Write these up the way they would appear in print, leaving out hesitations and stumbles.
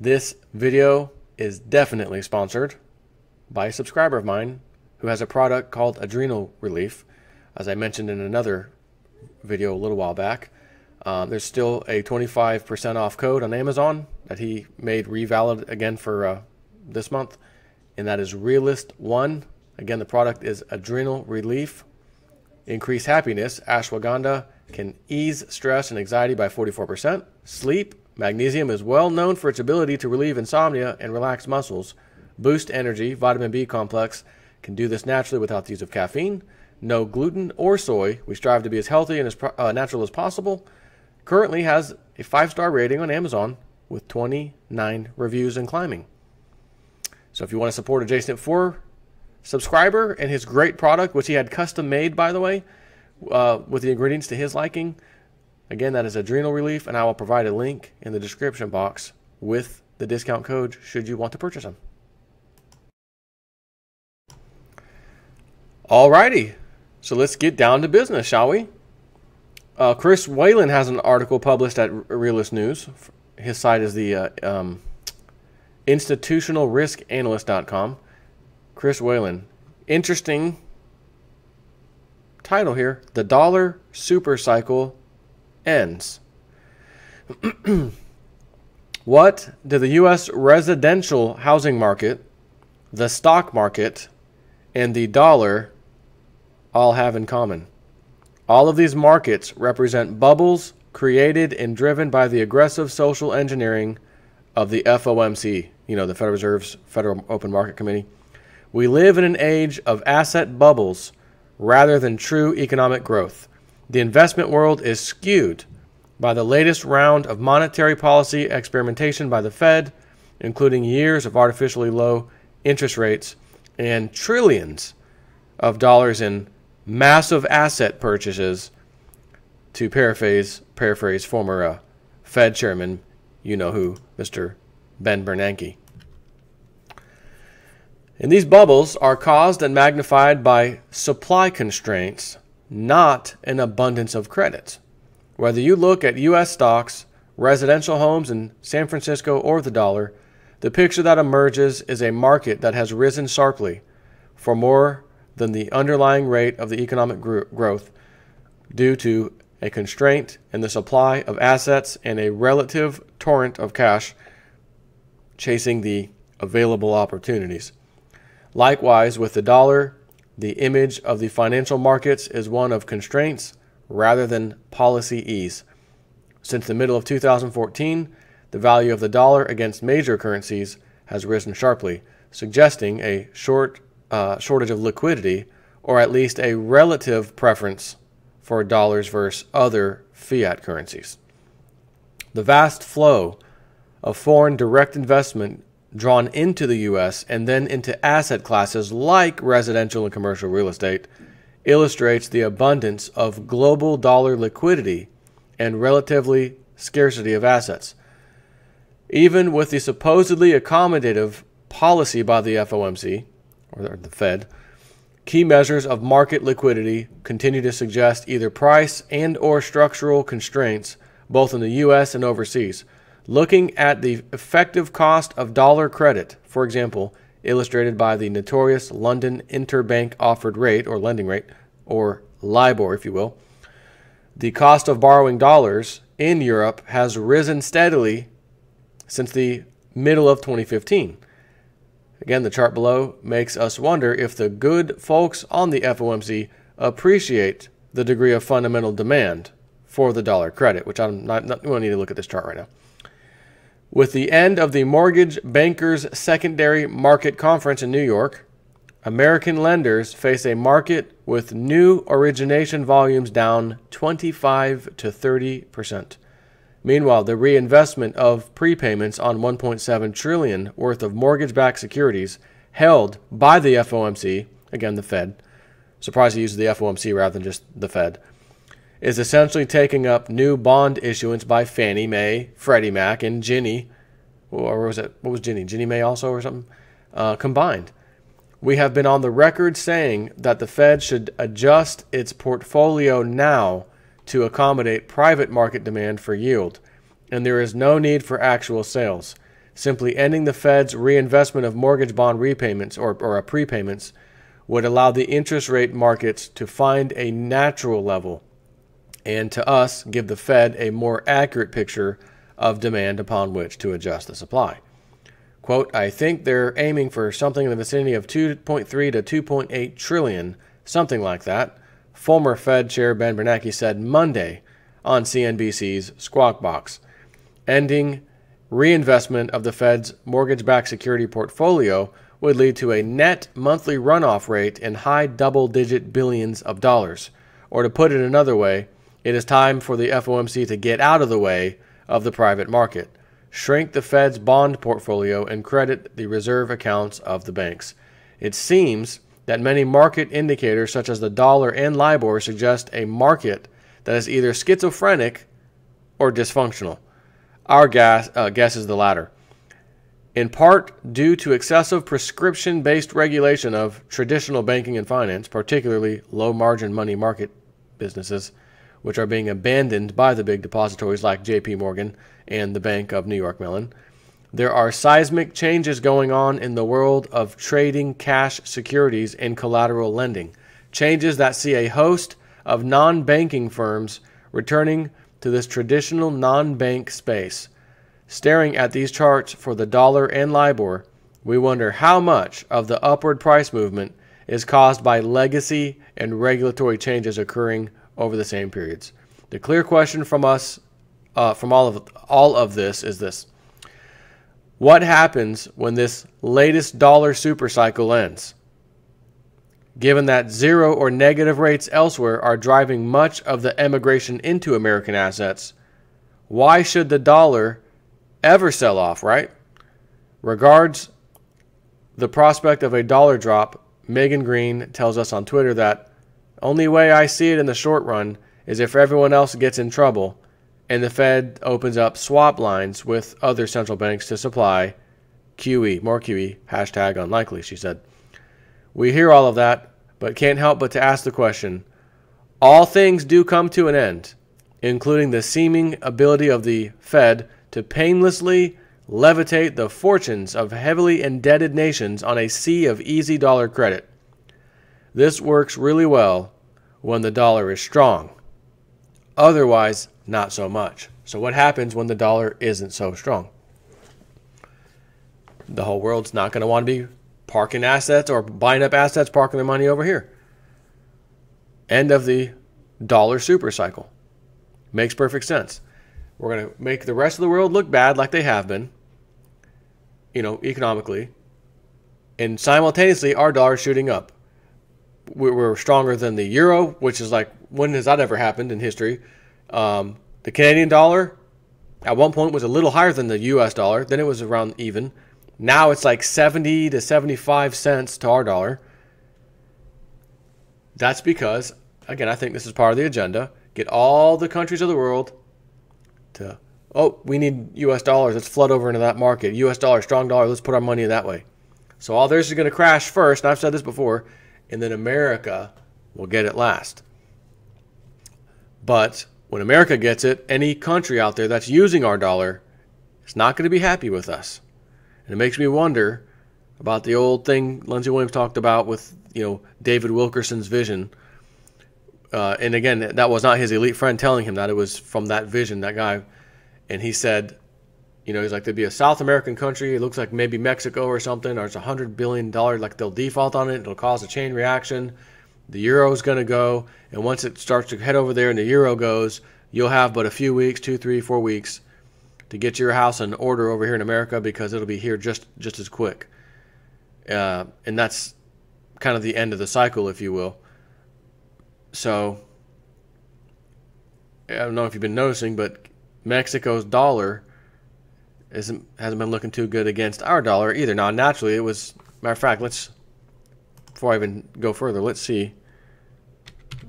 This video is definitely sponsored by a subscriber of mine who has a product called Adrenal Relief. As I mentioned in another video a little while back, there's still a 25% off code on Amazon that he made revalid again for this month, and that is REALIST1. Again, the product is Adrenal Relief. Increase happiness. Ashwagandha can ease stress and anxiety by 44%. Sleep. Magnesium is well known for its ability to relieve insomnia and relax muscles. Boost energy. Vitamin B complex can do this naturally without the use of caffeine. No gluten or soy. We strive to be as healthy and as natural as possible. Currently has a 5-star rating on Amazon with 29 reviews and climbing. So if you want to support a JSNP4 subscriber and his great product, which he had custom made, by the way, with the ingredients to his liking, again, that is Adrenal Relief, and I will provide a link in the description box with the discount code should you want to purchase them. Alrighty, so let's get down to business, shall we? Chris Whalen has an article published at Realist News. His site is the institutionalriskanalyst.com. Chris Whalen. Interesting title here. The dollar super cycle ends. What do the U.S. residential housing market, the stock market, and the dollar all have in common? All of these markets represent bubbles created and driven by the aggressive social engineering of the FOMC, the Federal Reserve's Federal Open Market Committee. We live in an age of asset bubbles rather than true economic growth. The investment world is skewed by the latest round of monetary policy experimentation by the Fed, including years of artificially low interest rates and trillions of dollars in massive asset purchases, to paraphrase former Fed chairman, you-know-who, Mr. Ben Bernanke. And these bubbles are caused and magnified by supply constraints, not an abundance of credit. Whether you look at U.S. stocks, residential homes in San Francisco, or the dollar, the picture that emerges is a market that has risen sharply for more than the underlying rate of the economic growth due to a constraint in the supply of assets and a relative torrent of cash chasing the available opportunities. Likewise, with the dollar, the image of the financial markets is one of constraints rather than policy ease. Since the middle of 2014, the value of the dollar against major currencies has risen sharply, suggesting a shortage of liquidity, or at least a relative preference for dollars versus other fiat currencies. The vast flow of foreign direct investment drawn into the U.S. and then into asset classes like residential and commercial real estate illustrates the abundance of global dollar liquidity and relatively scarcity of assets. Even with the supposedly accommodative policy by the FOMC, or the Fed, key measures of market liquidity continue to suggest either price and or structural constraints both in the U.S. and overseas. Looking at the effective cost of dollar credit, for example, illustrated by the notorious London Interbank Offered Rate, or lending rate, or LIBOR, if you will, the cost of borrowing dollars in Europe has risen steadily since the middle of 2015. Again, the chart below makes us wonder if the good folks on the FOMC appreciate the degree of fundamental demand for the dollar credit, which we don't need to look at this chart right now. With the end of the Mortgage Bankers Secondary Market Conference in New York, American lenders face a market with new origination volumes down 25 to 30%. Meanwhile, the reinvestment of prepayments on $1.7 trillion worth of mortgage-backed securities held by the FOMC, again the Fed, surprised he uses the FOMC rather than just the Fed, is essentially taking up new bond issuance by Fannie Mae, Freddie Mac, and Ginnie, or was it, what was Ginnie? Ginnie Mae also or something? Combined. We have been on the record saying that the Fed should adjust its portfolio now to accommodate private market demand for yield, and there is no need for actual sales. Simply ending the Fed's reinvestment of mortgage bond repayments or prepayments would allow the interest rate markets to find a natural level and to us give the Fed a more accurate picture of demand upon which to adjust the supply. Quote, I think they're aiming for something in the vicinity of 2.3 to 2.8 trillion, something like that, former Fed Chair Ben Bernanke said Monday on CNBC's Squawk Box. Ending reinvestment of the Fed's mortgage-backed security portfolio would lead to a net monthly runoff rate in high double-digit billions of dollars. Or to put it another way, it is time for the FOMC to get out of the way of the private market, shrink the Fed's bond portfolio, and credit the reserve accounts of the banks. It seems that many market indicators such as the dollar and LIBOR suggest a market that is either schizophrenic or dysfunctional. Our guess is the latter. In part due to excessive prescription-based regulation of traditional banking and finance, particularly low-margin money market businesses, which are being abandoned by the big depositories like J.P. Morgan and the Bank of New York Mellon, there are seismic changes going on in the world of trading cash securities and collateral lending, changes that see a host of non-banking firms returning to this traditional non-bank space. Staring at these charts for the dollar and LIBOR, we wonder how much of the upward price movement is caused by legacy and regulatory changes occurring over the same periods. The clear question from us, from all of this, is this: what happens when this latest dollar supercycle ends? Given that zero or negative rates elsewhere are driving much of the emigration into American assets, why should the dollar ever sell off, right? Regards the prospect of a dollar drop, Megan Green tells us on Twitter that only way I see it in the short run is if everyone else gets in trouble and the Fed opens up swap lines with other central banks to supply QE, more QE, hashtag unlikely, she said. We hear all of that, but can't help but to ask the question, all things do come to an end, including the seeming ability of the Fed to painlessly levitate the fortunes of heavily indebted nations on a sea of easy dollar credit. This works really well when the dollar is strong. Otherwise, not so much. So what happens when the dollar isn't so strong? The whole world's not going to want to be parking assets or buying up assets, parking their money over here. End of the dollar supercycle. Makes perfect sense. We're going to make the rest of the world look bad like they have been, economically. And simultaneously, our dollar is shooting up. We're stronger than the euro, which is like, when has that ever happened in history? The Canadian dollar at one point was a little higher than the US dollar. Then it was around even. Now it's like 70 to 75 cents to our dollar. That's because, again, I think this is part of the agenda. Get all the countries of the world to, we need US dollars. Let's flood over into that market. US dollar, strong dollar. Let's put our money that way. So all theirs is going to crash first, and I've said this before, and then America will get it last. But when America gets it, any country out there that's using our dollar is not going to be happy with us. And it makes me wonder about the old thing Lindsey Williams talked about with, David Wilkerson's vision. And again, that was not his elite friend telling him that. It was from that vision, that guy. And he said, he's like, there'd be a South American country. It looks like maybe Mexico or something, or it's $100 billion. Like they'll default on it. It'll cause a chain reaction. The euro is going to go. And once it starts to head over there and the euro goes, you'll have but a few weeks, 2, 3, 4 weeks to get your house in order over here in America because it'll be here just as quick. And that's kind of the end of the cycle, if you will. So, I don't know if you've been noticing, but Mexico's dollar hasn't been looking too good against our dollar either. Now, naturally, it was, matter of fact, before I even go further, let's see.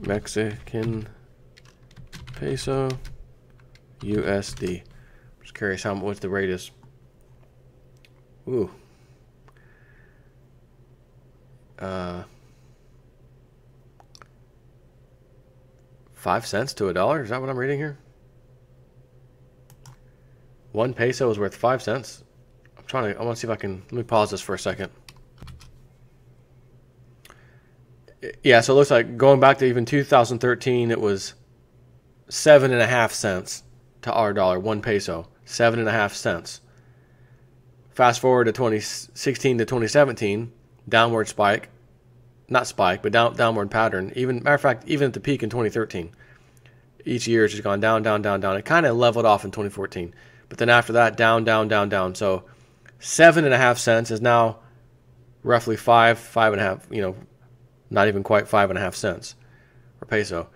Mexican peso, USD. Just curious what the rate is. Ooh. 5 cents to $1. Is that what I'm reading here? 1 peso is worth 5 cents. I want to see if I can, let me pause this for a second. Yeah, so it looks like going back to even 2013, it was 7.5 cents to our dollar, 1 peso, 7.5 cents. Fast forward to 2016 to 2017, downward spike, not spike, but downward pattern. Even matter of fact, even at the peak in 2013, each year it's just gone down, down, down, down. It kind of leveled off in 2014, but then after that, down, down, down, down. So 7.5 cents is now roughly 5.5. Not even quite 5.5 cents or peso.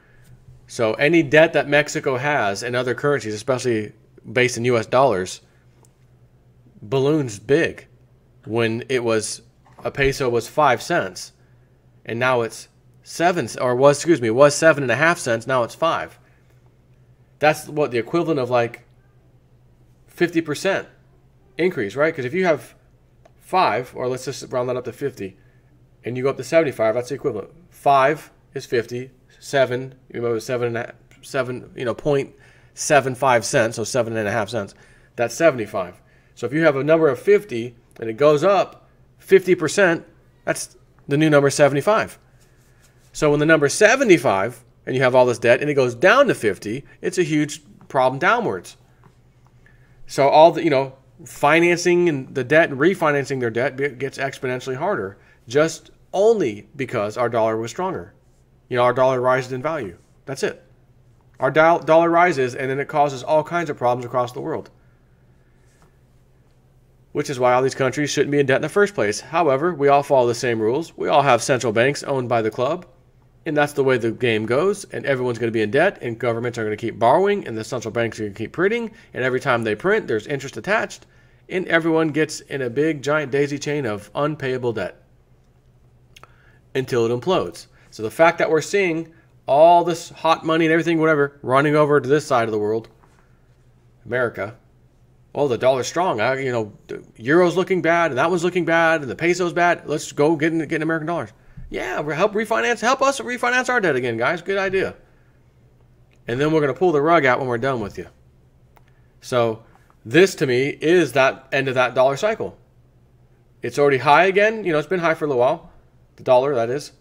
So any debt that Mexico has in other currencies, especially based in U.S. dollars, balloons big. When it was a peso was 5 cents, and now it's was 7.5 cents. Now it's 5. That's what the equivalent of like 50% increase, right? Because if you have 5, or let's just round that up to 50, and you go up to 75, that's the equivalent. 5 is 50. 7, 0.75 cents, so 7.5 cents. That's 75. So if you have a number of 50 and it goes up 50%, that's the new number 75. So when the number is 75 and you have all this debt and it goes down to 50, it's a huge problem downwards. So all the, financing and the debt and refinancing their debt gets exponentially harder, just only because our dollar was stronger. Our dollar rises in value. That's it. Our dollar rises, and then it causes all kinds of problems across the world. Which is why all these countries shouldn't be in debt in the first place. However, we all follow the same rules. We all have central banks owned by the club, and that's the way the game goes, and everyone's going to be in debt, and governments are going to keep borrowing, and the central banks are going to keep printing, and every time they print, there's interest attached, and everyone gets in a big, giant daisy chain of unpayable debt until it implodes. So the fact that we're seeing all this hot money and everything, whatever, running over to this side of the world, America, well, the dollar's strong. The euro's looking bad, and that one's looking bad, and the peso's bad. Let's go get in American dollars. Yeah, help us refinance our debt again, guys. Good idea. And then we're going to pull the rug out when we're done with you. So this, to me, is that end of that dollar cycle. It's already high again. It's been high for a little while. The dollar, that is.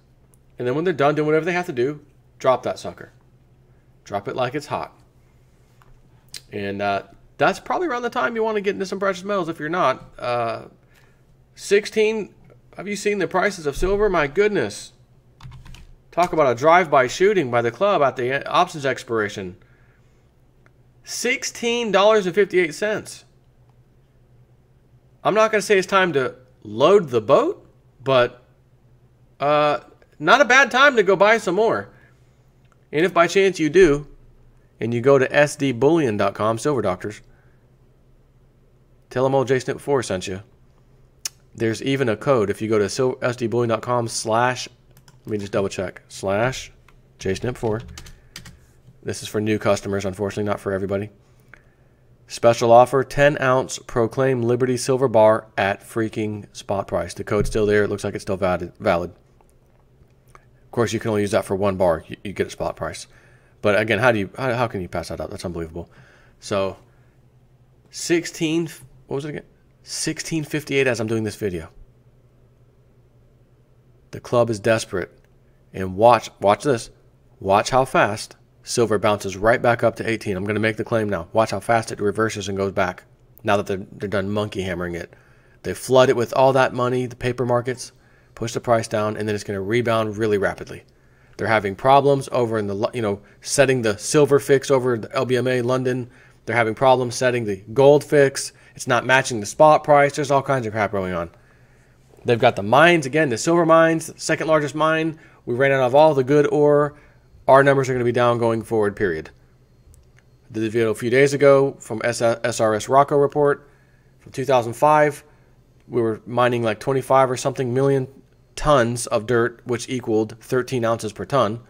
And then when they're done doing whatever they have to do, drop that sucker. Drop it like it's hot. And that's probably around the time you want to get into some precious metals if you're not. 16, have you seen the prices of silver? My goodness. Talk about a drive-by shooting by the club at the options expiration. $16.58. I'm not going to say it's time to load the boat, but not a bad time to go buy some more. And if by chance you do, and you go to sdbullion.com, Silver Doctors, tell them old JSnip4 sent you. There's even a code if you go to sdbullion.com / let me just double check, / JSnip4. This is for new customers, unfortunately, not for everybody. Special offer, 10-ounce Proclaim Liberty Silver Bar at freaking spot price. The code's still there. It looks like it's still valid. Of course, you can only use that for 1 bar. You get a spot price. But again, how can you pass that up? That's unbelievable. So, what was it again? 1658 as I'm doing this video. The club is desperate. And watch this. Watch how fast silver bounces right back up to 18. I'm going to make the claim now. Watch how fast it reverses and goes back. Now that they're done monkey hammering it. They flood it with all that money, the paper markets, push the price down, and then it's going to rebound really rapidly. They're having problems over in the, setting the silver fix over the LBMA London. They're having problems setting the gold fix. It's not matching the spot price. There's all kinds of crap going on. They've got the mines, again, the silver mines, the second largest mine. We ran out of all the good ore. Our numbers are going to be down going forward, period. I did a video a few days ago from SRS Rocco report from 2005. We were mining like 25 or something million tons of dirt, which equaled 13 ounces per ton.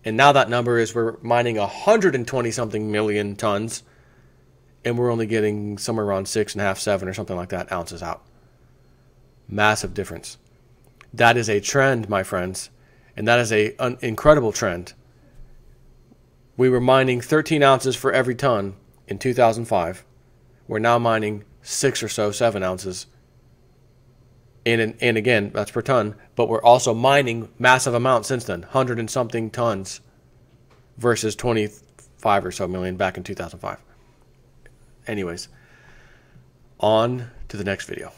And now that number is we're mining 120 something million tons, and we're only getting somewhere around 6.5, 7 or something like that ounces out. Massive difference. That is a trend, my friends, and that is an incredible trend. We were mining 13 ounces for every ton in 2005. We're now mining 6 or so, 7 ounces. And again, that's per ton, but we're also mining massive amounts since then, 100 and something tons versus 25 or so million back in 2005. Anyways, on to the next video.